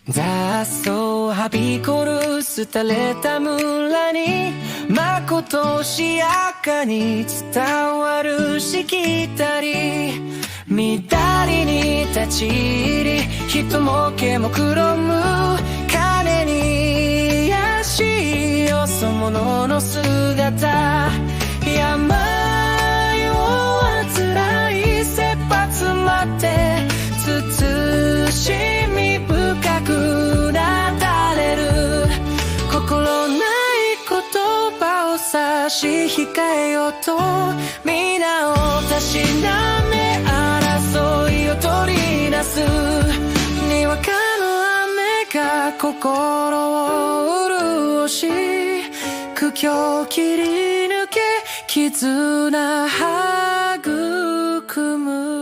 雑草はびこる廃れた村にまことしやかに伝わるしきたり、緑に立ち入り人も毛も黒む金に足よそ者の姿、山よはつらい切羽詰まって慎み深くなだれる、心ない言葉を差し控えようと皆をたしなめ争いを取りなす、にわかの雨が心を潤し苦境切り抜け絆育む。